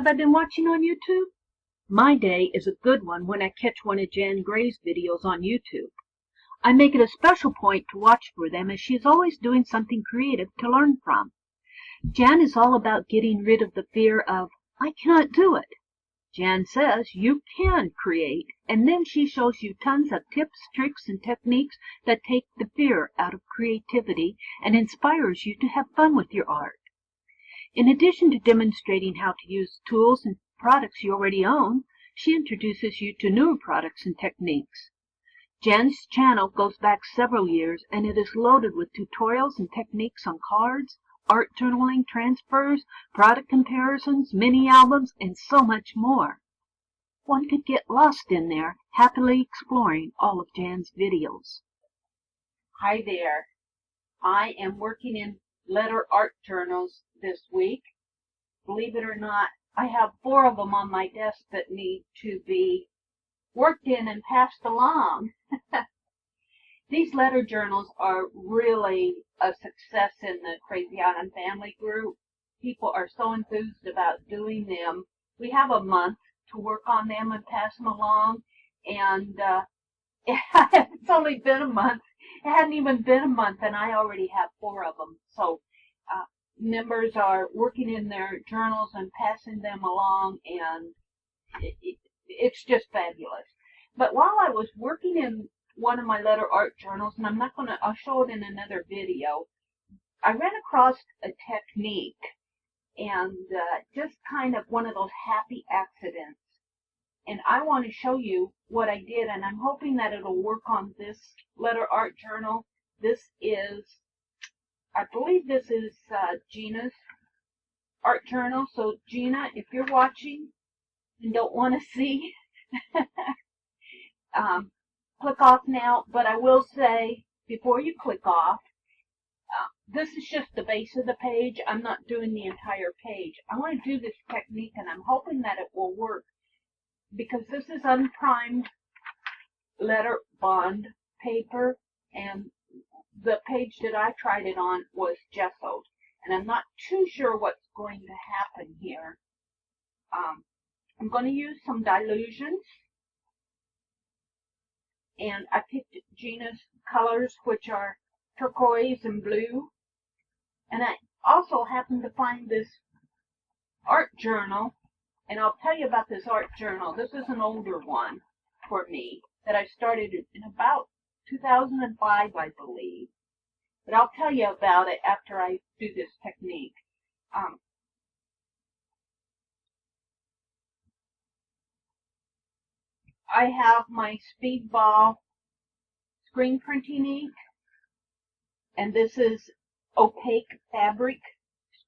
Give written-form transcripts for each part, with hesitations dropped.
have I been watching on YouTube? My day is a good one when I catch one of Jann Gray's videos on YouTube. I make it a special point to watch for them, as she is always doing something creative to learn from. Jann is all about getting rid of the fear of, I cannot do it. Jann says you can create, and then she shows you tons of tips, tricks, and techniques that take the fear out of creativity and inspires you to have fun with your art. In addition to demonstrating how to use tools and products you already own, she introduces you to newer products and techniques. Jann's channel goes back several years, and it is loaded with tutorials and techniques on cards, art journaling, transfers, product comparisons, mini albums, and so much more. One could get lost in there, happily exploring all of Jann's videos. Hi there. I am working in letter art journals this week. Believe it or not, I have 4 of them on my desk that need to be worked in and passed along. These letter journals are really a success in the Crazy Autumn family group. People are so enthused about doing them. We have a month to work on them and pass them along, and it's only been a month. It hadn't even been a month, and I already have 4 of them. So members are working in their journals and passing them along, and it's just fabulous. But while I was working in one of my letter art journals, and I'll show it in another video, I ran across a technique, and just kind of one of those happy accidents. And I want to show you what I did, and I'm hoping that it'll work on this letter art journal. This is, I believe this is Gina's art journal. So Gina, if you're watching and don't want to see, click off now. But I will say, before you click off, this is just the base of the page. I'm not doing the entire page. I want to do this technique, and I'm hoping that it will work, because this is unprimed letter bond paper, and the page that I tried it on was gessoed, and I'm not too sure what's going to happen here. I'm going to use some dilutions, and I picked Gina's colors, which are turquoise and blue, and I also happened to find this art journal, and I'll tell you about this art journal. This is an older one for me that I started in about 2005, I believe. But I'll tell you about it after I do this technique. I have my Speedball screen printing ink, and this is opaque fabric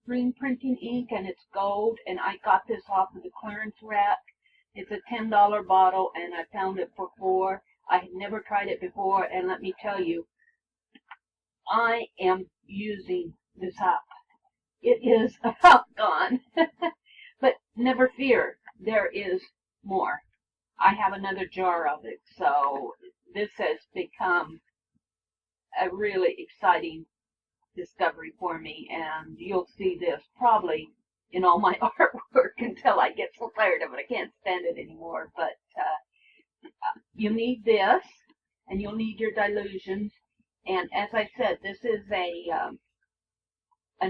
screen printing ink, and it's gold, and I got this off of the clearance rack. It's a $10 bottle, and I found it for $4. I had never tried it before, and let me tell you, I am using this up. It is about gone. But never fear, there is more. I have another jar of it, so this has become a really exciting discovery for me, and you'll see this probably in all my artwork until I get so tired of it I can't stand it anymore. But you need this, and you'll need your dilutions. And as I said, this is an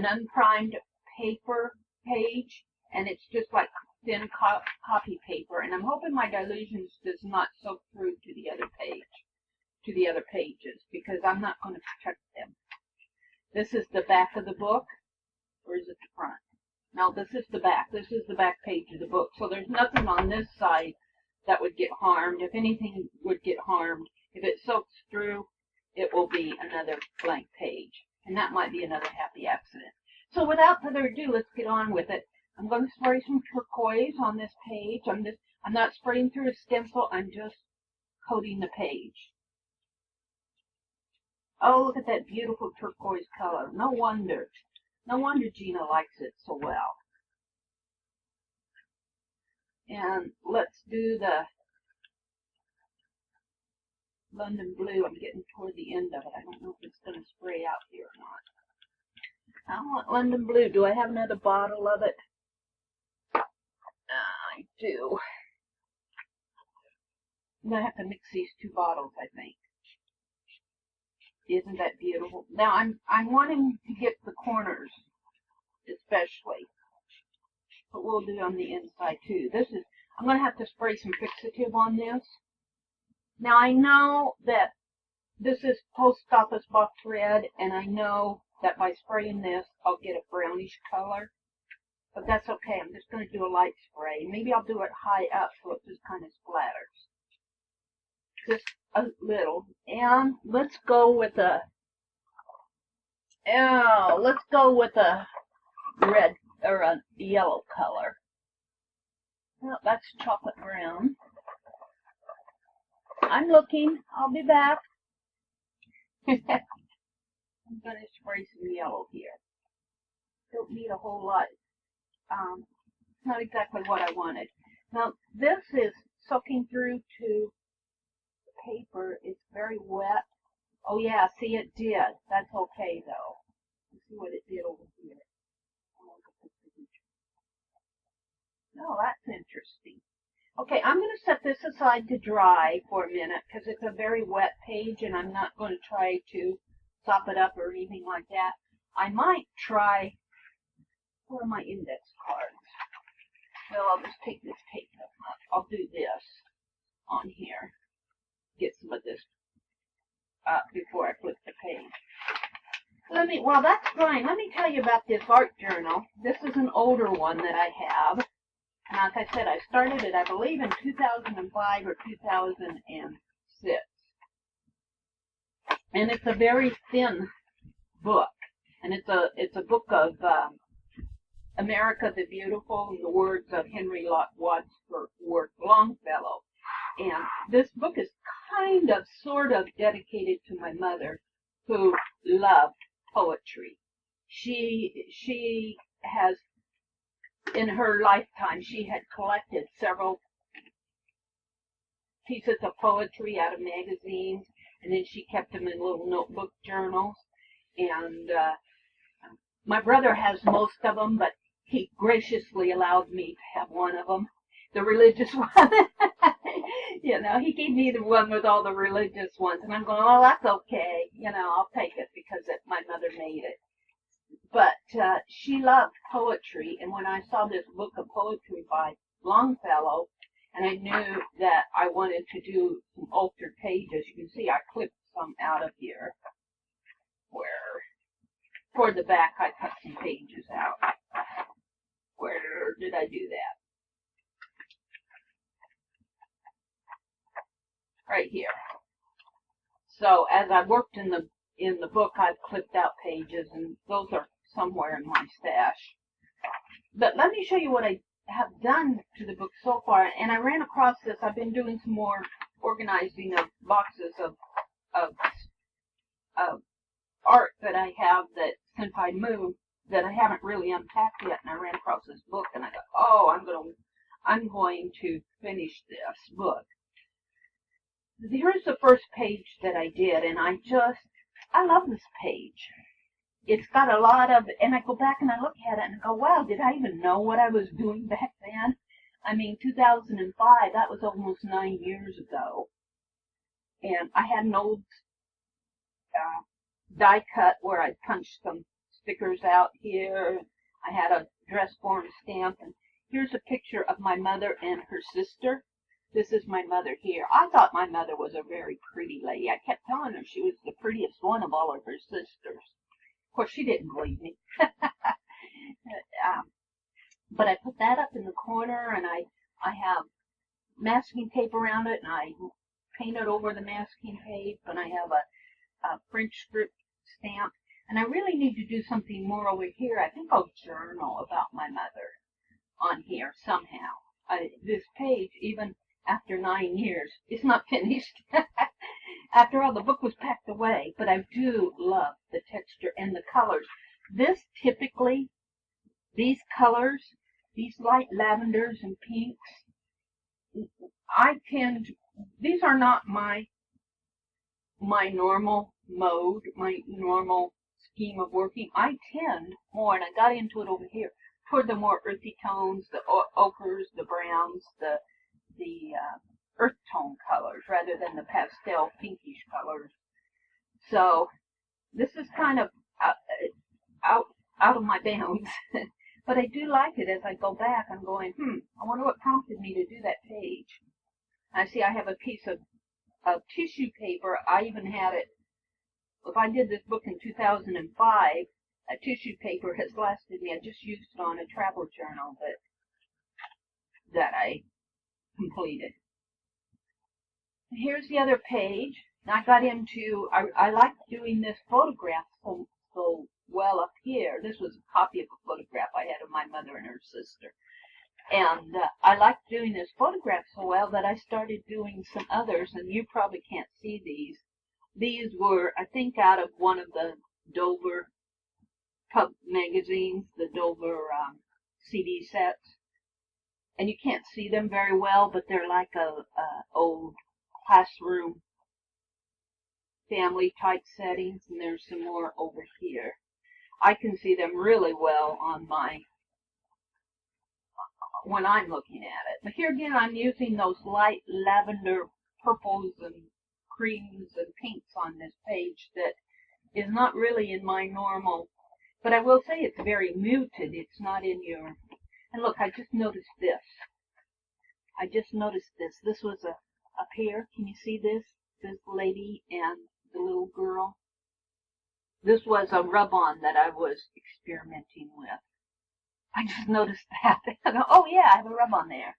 unprimed paper page, and it's just like thin copy paper. And I'm hoping my dilutions does not soak through to the other page, to the other pages, because I'm not going to protect them. This is the back of the book, or is it the front? No, this is the back. This is the back page of the book. So there's nothing on this side that would get harmed. If anything would get harmed, if it soaks through, it will be another blank page. And that might be another happy accident. So without further ado, let's get on with it. I'm going to spray some turquoise on this page. I'm not spraying through a stencil. I'm just coating the page. Oh, look at that beautiful turquoise color. No wonder Gina likes it so well. And let's do the London blue. I'm getting toward the end of it. I don't know if it's going to spray out here or not. I want London blue. Do I have another bottle of it? do. I'm going to have to mix these two bottles, I think. Isn't that beautiful? Now, I'm wanting to get the corners, especially. But we'll do on the inside, too. I'm going to have to spray some fixative on this. Now, I know that this is post office box red, and I know that by spraying this, I'll get a brownish color. But that's okay. I'm just going to do a light spray. Maybe I'll do it high up so it just kind of splatters. Just a little. And let's go with a red or a yellow color. Well, that's chocolate brown. I'm looking. I'll be back. I'm going to spray some yellow here. Don't need a whole lot. It's not exactly what I wanted. Now, this is soaking through to the paper. It's very wet. Oh, yeah, see, it did. That's okay, though. Let's see what it did over here. Oh, that's interesting. Okay, I'm going to set this aside to dry for a minute because it's a very wet page, and I'm not going to try to sop it up or anything like that. I might try, where are my index cards? Well, I'll just take this tape up. I'll do this on here. Get some of this up before I flip the page. Well, that's fine. Let me tell you about this art journal. This is an older one that I have. And like I said, I started it, I believe, in 2005 or 2006. And it's a very thin book. And it's a book of America the Beautiful, in the words of Henry Wadsworth Longfellow. And this book is kind of, sort of dedicated to my mother, who loved poetry. She has, in her lifetime, she had collected several pieces of poetry out of magazines, and then she kept them in little notebook journals. And my brother has most of them, but he graciously allowed me to have one of them, the religious one. You know, he gave me the one with all the religious ones, and I'm going, oh, that's okay. You know, I'll take it because my mother made it. But she loved poetry, and when I saw this book of poetry by Longfellow, and I knew that I wanted to do some altered pages, you can see I clipped some out of here, where toward the back I cut some pages out. Where did I do that? Right here. So as I worked in the book, I've clipped out pages, and those are somewhere in my stash. But let me show you what I have done to the book so far. And I ran across this. I've been doing some more organizing of boxes of art that I have that since I moved that I haven't really unpacked yet. And I ran across this book, and I thought, oh, I'm going to finish this book. Here's the first page that I did, and I love this page. It's got a lot of, and I go back and I look at it and I go, wow, did I even know what I was doing back then? I mean, 2005, that was almost 9 years ago. And I had an old die cut where I punched some stickers out here. I had a dress form stamp, and here's a picture of my mother and her sister. This is my mother here. I thought my mother was a very pretty lady. I kept telling her she was the prettiest one of all of her sisters. Of course, she didn't believe me. But I put that up in the corner, and I have masking tape around it, and I painted over the masking tape, and I have a French script stamp. And I really need to do something more over here. I think I'll journal about my mother on here somehow. This page, even after 9 years, it's not finished. After all, the book was packed away, but I do love the texture and the colors. This typically, these colors, these light lavenders and pinks, these are not my normal mode, my normal scheme of working. I tend more, and I got into it over here, toward the more earthy tones, the ochres, the browns, the earth tone colors rather than the pastel pinkish colors. So this is kind of out of my bounds, but I do like it. As I go back, I'm going, I wonder what prompted me to do that page. I see I have a piece of tissue paper. I even had it, if I did this book in 2005, a tissue paper has lasted me. I just used it on a travel journal that I completed. Here's the other page. I got into, I like doing this photograph so well up here. This was a copy of a photograph I had of my mother and her sister. And I liked doing this photograph so well that I started doing some others, and you probably can't see these. These were, I think, out of one of the Dover pub magazines, the Dover CD sets. And you can't see them very well, but they're like a old classroom family type settings, and there's some more over here. I can see them really well on my, when I'm looking at it. But here again, I'm using those light lavender purples and creams and pinks on this page that is not really in my normal, but I will say it's very muted. It's not in your, and look, I just noticed this. This was up here. Can you see this? This lady and the little girl. This was a rub-on that I was experimenting with. I just noticed that. I go, oh yeah, I have a rub-on there.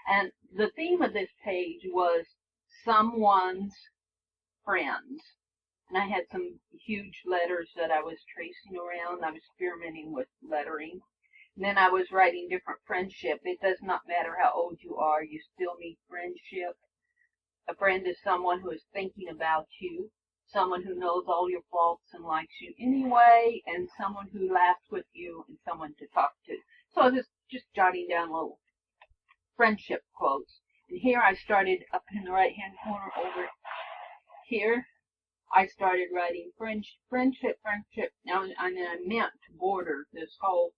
And the theme of this page was someone's friends. And I had some huge letters that I was tracing around. I was experimenting with lettering. And then I was writing different friendship. It does not matter how old you are, you still need friendship. A friend is someone who is thinking about you, someone who knows all your faults and likes you anyway, and someone who laughs with you, and someone to talk to. So I was just jotting down little friendship quotes. And here I started up in the right-hand corner over here. I started writing friendship. Now, and I meant to border this whole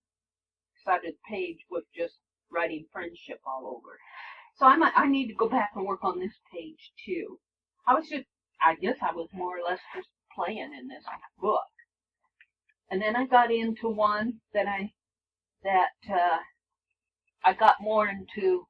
side of the page with just writing friendship all over. So I need to go back and work on this page too. I guess I was more or less just playing in this book. And then I got into one that I got more into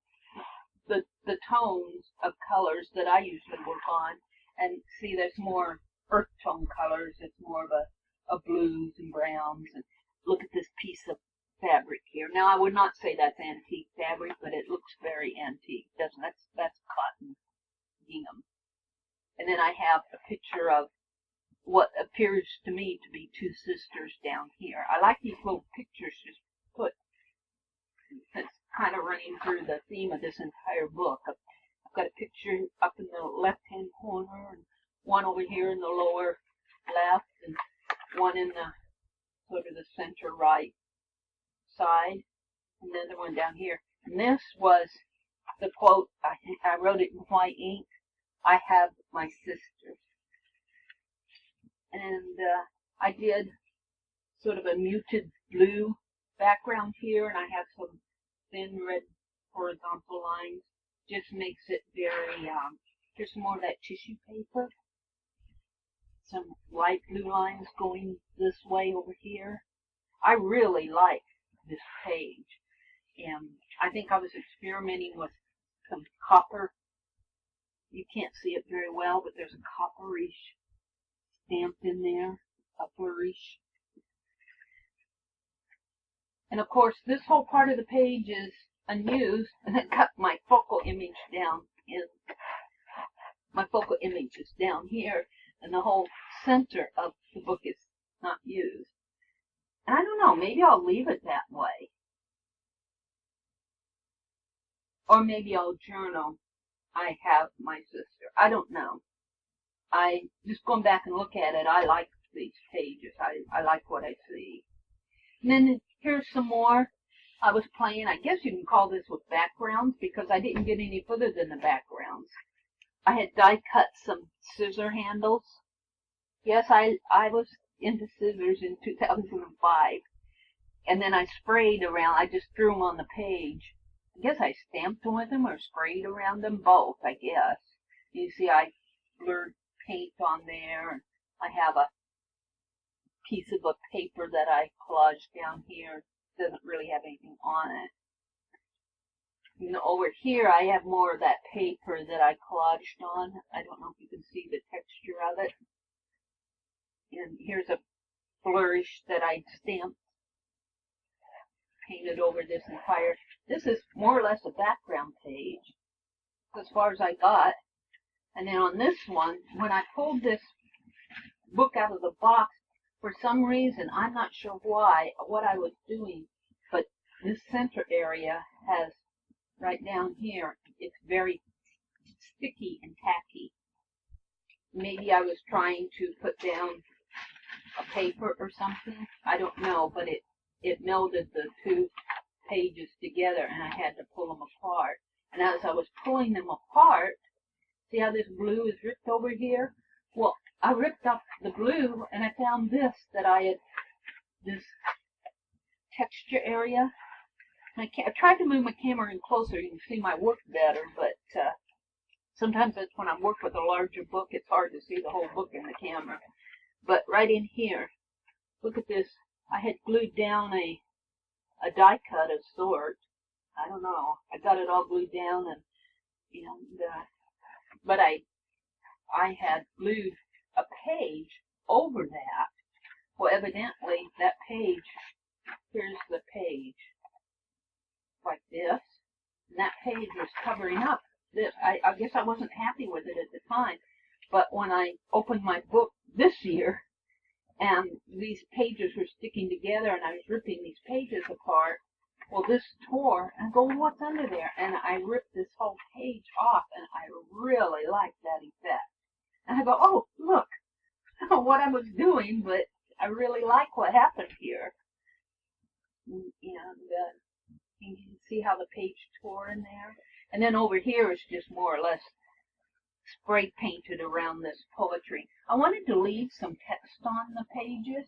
the tones of colors that I usually work on. And see, there's more earth tone colors. It's more of a blues and browns. And look at this piece of fabric here. Now, I would not say that's antique fabric, but it looks very antique, doesn't it? That's cotton gingham. And then I have a picture of what appears to me to be two sisters down here. I like these little pictures just put. It's kind of running through the theme of this entire book. I've got a picture up in the left-hand corner, and one over here in the lower left, and one in the sort of the center right side, and another one down here. And this was the quote. I wrote it in white ink. I have my sisters. And I did sort of a muted blue background here, and I have some thin red horizontal lines. Just makes it very, here's some more of that tissue paper. Some light blue lines going this way over here. I really like this page, and I think I was experimenting with some copper. You can't see it very well, but there's a copperish stamp in there, copperish. And of course, this whole part of the page is unused, and I got my focal image down in. My focal image is down here, and the whole center of the book is not used. And I don't know, maybe I'll leave it that way. Or maybe I'll journal, I have my sister. I don't know. Just going back and look at it, I like these pages. I like what I see. And then here's some more. I was playing, I guess you can call this with backgrounds, because I didn't get any further than the backgrounds. I had die cut some scissor handles. Yes, I was into scissors in 2005. And then I sprayed around. I just threw them on the page. I guess I stamped with them or sprayed around them, both, I guess. You see, I blurred paint on there. And I have a piece of a paper that I collaged down here. It doesn't really have anything on it. You know, over here I have more of that paper that I collaged on. I don't know if you can see the texture of it. And here's a flourish that I stamped, painted over this entire. This is more or less a background page, as far as I got. And then on this one, when I pulled this book out of the box, for some reason, I'm not sure why, what I was doing, but this center area has, right down here, it's very sticky and tacky. Maybe I was trying to put down a paper or something. I don't know, but it melded the two pages together, and I had to pull them apart. And as I was pulling them apart, see how this blue is ripped over here? Well, I ripped up the blue, and I found this, that I had, this texture area. I tried to move my camera in closer, you can see my work better, but sometimes that's when I work with a larger book, it's hard to see the whole book in the camera. But right in here, look at this. I had glued down a die cut of sort. I don't know. I got it all glued down, and but I had glued a page over that. Well, evidently that page, here's the page, like this, and that page was covering up this. I guess I wasn't happy with it at the time, but when I opened my book this year, and these pages were sticking together, and I was ripping these pages apart, well, this tore, and I go, well, what's under there? And I ripped this whole page off, and I really liked that effect. And I go, oh, look, what I was doing, but I really like what happened here. And you can see how the page tore in there. And then over here is just more or less spray painted around this poetry. I wanted to leave some text on the pages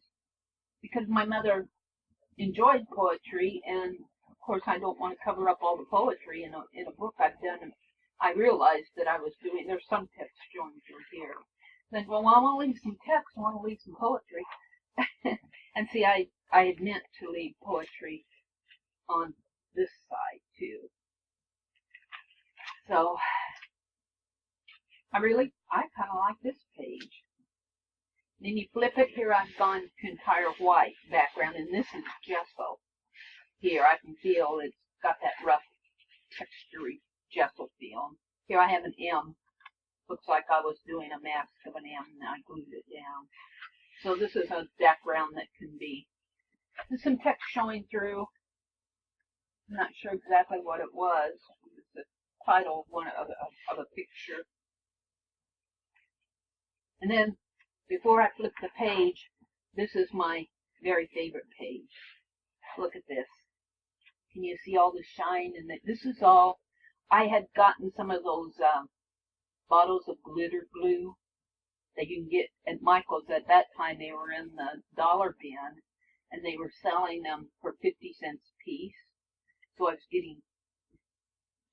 because my mother enjoyed poetry, and of course I don't want to cover up all the poetry in a book I've done. I realized that I was doing, there's some text showing through here. Then, well, I want to leave some text, I want to leave some poetry. And see, I had meant to leave poetry on this side too. So I kind of like this page. Then you flip it. Here I've gone to entire white background, and this is gesso. Here I can feel it's got that rough textury gesso feel. Here I have an M. Looks like I was doing a mask of an M, and I glued it down. So this is a background that can be. There's some text showing through. I'm not sure exactly what it was. It's the title of one of a picture. And then, before I flip the page, this is my very favorite page. Look at this. Can you see all the shine? And this is all, I had gotten some of those bottles of glitter glue that you can get at Michael's. At that time, they were in the dollar bin, and they were selling them for 50 cents a piece. So I was getting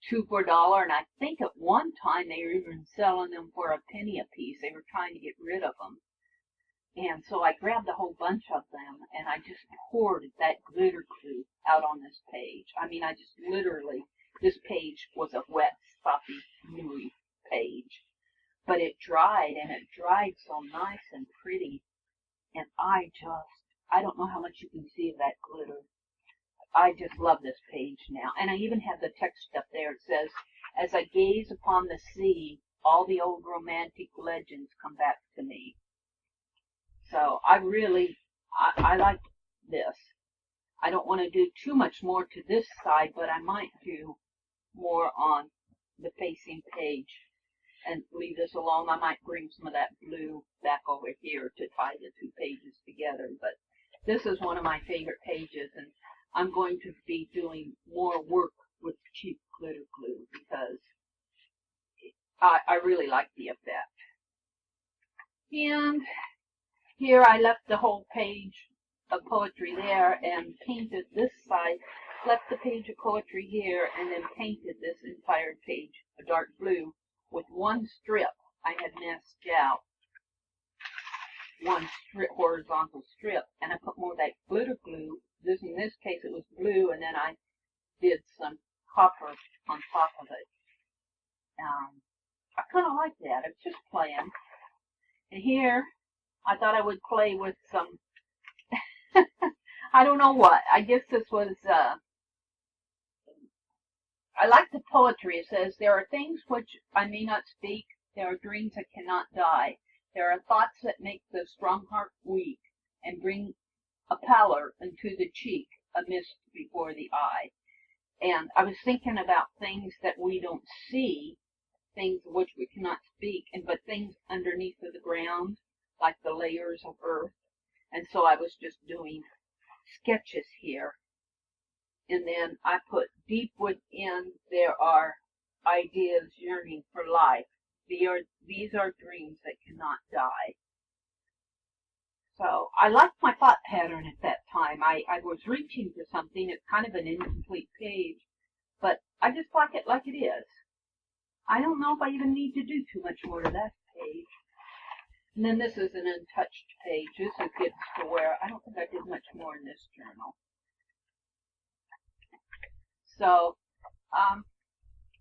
2 for $1, and I think at one time they were even selling them for a penny a piece. They were trying to get rid of them. And so I grabbed a whole bunch of them, and I just poured that glitter glue out on this page. I mean, I just literally, this page was a wet, sloppy, gluey page. But it dried, and it dried so nice and pretty. And I don't know how much you can see of that glitter. I just love this page now. And I even have the text up there. It says, as I gaze upon the sea, all the old romantic legends come back to me. So I like this. I don't want to do too much more to this side, but I might do more on the facing page and leave this alone. I might bring some of that blue back over here to tie the two pages together. But this is one of my favorite pages, and I'm going to be doing more work with cheap glitter glue because I really like the effect. And here I left the whole page of poetry there and painted this side, left the page of poetry here, and then painted this entire page a dark blue with one strip I had masked out, one strip, horizontal strip, and I put more of that glitter glue. In this case it was blue, and then I did some copper on top of it. I kind of like that. It's just playing. And here, I thought I would play with some, I don't know what. I guess this was, I like the poetry. It says, there are things which I may not speak. There are dreams that cannot die. There are thoughts that make the strong heart weak and bring a pallor into the cheek, a mist before the eye. And I was thinking about things that we don't see, things which we cannot speak, but things underneath of the ground, like the layers of earth. And so I was just doing sketches here. And then I put deep within, there are ideas yearning for life. These are dreams that cannot die. So I liked my thought pattern at that time. I was reaching for something. It's kind of an incomplete page, but I just like it is. I don't know if I even need to do too much more to that page. And then this is an untouched page. This is Kids to Wear. I don't think I did much more in this journal. So,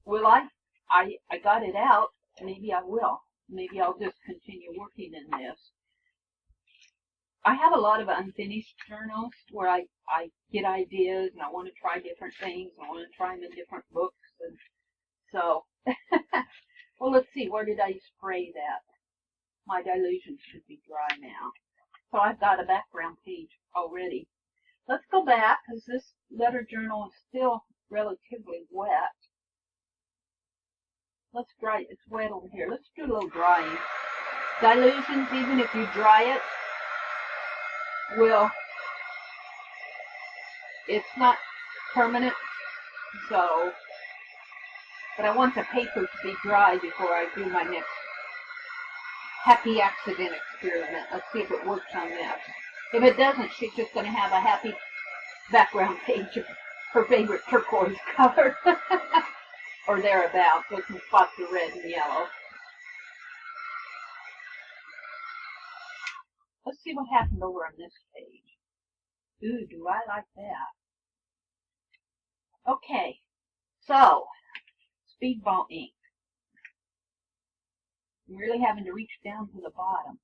will I got it out. Maybe I will. Maybe I'll just continue working in this. I have a lot of unfinished journals where I get ideas and I want to try different things. I want to try them in different books. And so, well, let's see. Where did I spray that? My dilution should be dry now. So I've got a background page already. Let's go back because this letter journal is still relatively wet. Let's dry it. It's wet over here. Let's do a little drying. Dilutions, even if you dry it, it's not permanent, so, but I want the paper to be dry before I do my next happy accident experiment. Let's see if it works on this. If it doesn't, she's just going to have a happy background page of her favorite turquoise color, or thereabouts, with some spots of red and yellow. Let's see what happened over on this page. Ooh, do I like that. Okay, so, speedball ink. I'm really having to reach down to the bottom.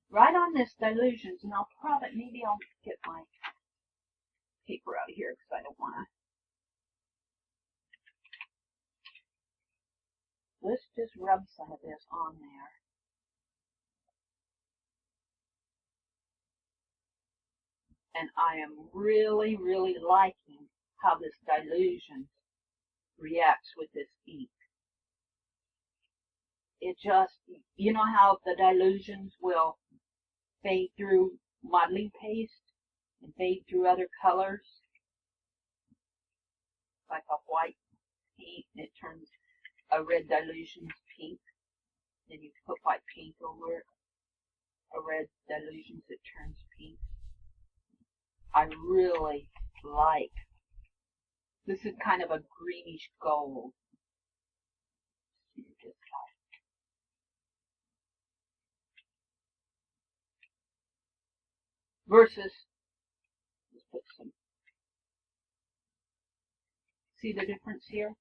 Right on this dilutions, and maybe I'll get my paper out of here because I don't want to. Let's just rub some of this on there. And I am really, really liking how this dilution reacts with this ink. It just, you know how the dilutions will fade through modeling paste and fade through other colors? Like a white paint, it turns a red dilutions pink. Then you put white paint over it. A red dilutions, it turns pink. I really like. This is kind of a greenish gold. Versus, let's put some. See the difference here?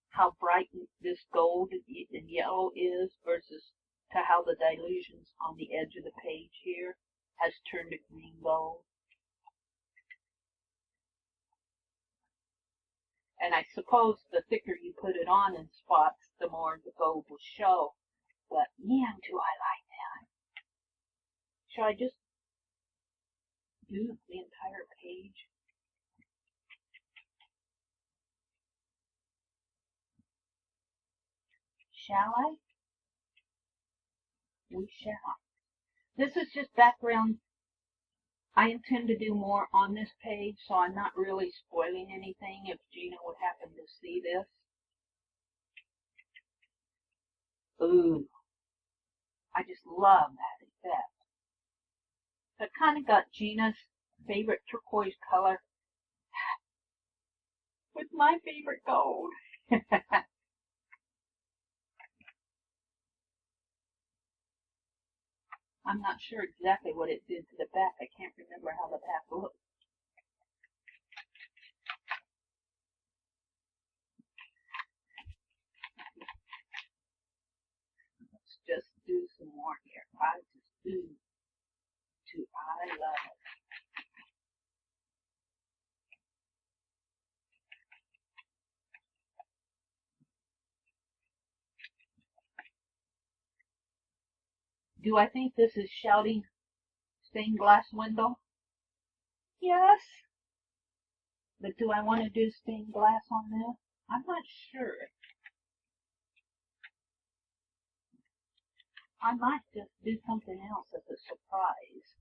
How bright this gold and yellow is versus to how the dilutions on the edge of the page here has turned to green gold. And I suppose the thicker you put it on in spots, the more the gold will show. But man, do I like that. Should I just do the entire page? Shall I? We shall. This is just background. I intend to do more on this page, so I'm not really spoiling anything if Gina would happen to see this. Ooh, I just love that effect. I kind of got Gina's favorite turquoise color with my favorite gold. I'm not sure exactly what it did to the back. I can't remember how the back looked. Let's just do some more here. I love it. Do I think this is shouting stained glass window? Yes. But do I want to do stained glass on this? I'm not sure. I might just do something else as a surprise.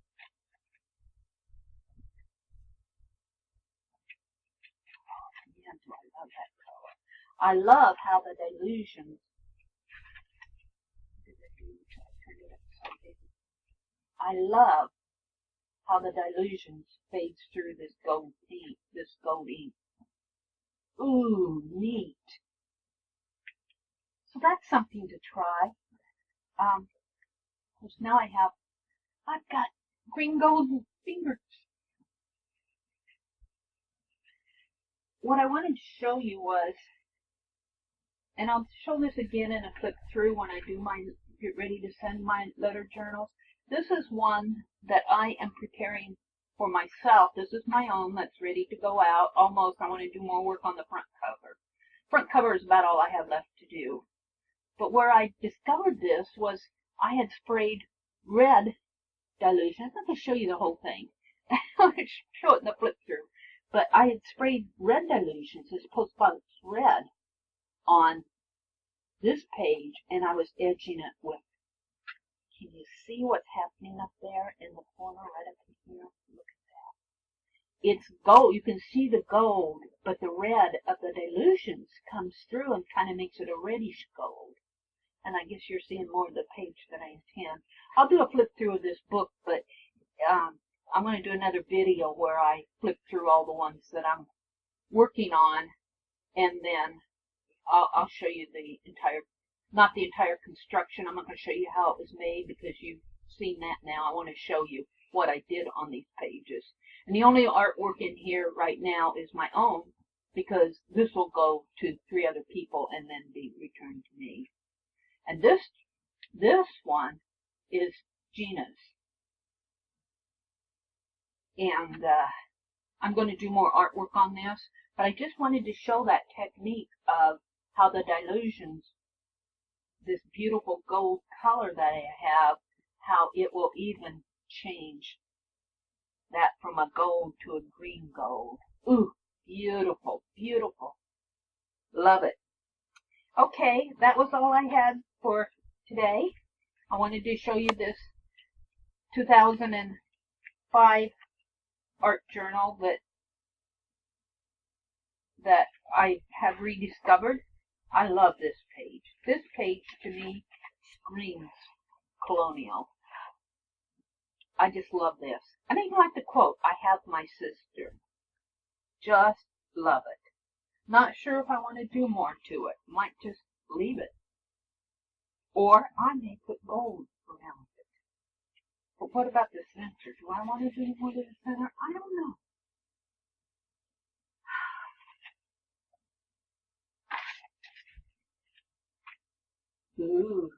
Man, do I love that color. I love how the dilutions. I love how the dilutions fades through this gold ink. Ooh, neat. So that's something to try. Because now I've got green gold fingers. What I wanted to show you was, and I'll show this again in a flip through when I get ready to send my letter journals. This is one that I am preparing for myself. This is my own that's ready to go out. Almost, I want to do more work on the front cover. Front cover is about all I have left to do. But where I discovered this was I had sprayed red dilution. I'm not going to show you the whole thing. I'll show it in the flip through. But I had sprayed red dilutions, this postbox red, on this page, and I was edging it with. Can you see what's happening up there in the corner right up here? Look at that. It's gold. You can see the gold, but the red of the dilutions comes through and kind of makes it a reddish gold. And I guess you're seeing more of the page than I intend. I'll do a flip through of this book, but I'm going to do another video where I flip through all the ones that I'm working on, and then I'll show you the entire, not the entire construction. I'm not going to show you how it was made because you've seen that now. I want to show you what I did on these pages. And the only artwork in here right now is my own, because this will go to 3 other people and then be returned to me. And this one is Gina's. And I'm going to do more artwork on this, but I just wanted to show that technique of how the dilutions, this beautiful gold color that I have, how it will even change that from a gold to a green gold. Ooh, beautiful, beautiful. Love it. Okay, that was all I had for today. I wanted to show you this 2005 art journal that I have rediscovered. I love this page. This page to me screams colonial. I just love this. I don't even like the quote, I have my sister. Just love it. Not sure if I want to do more to it. Might just leave it. Or I may put gold around it. But what about the center? Do I want to do more to the center? I don't know. Ooh.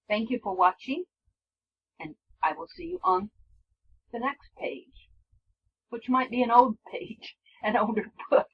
Thank you for watching, and I will see you on the next page, which might be an old page, an older book.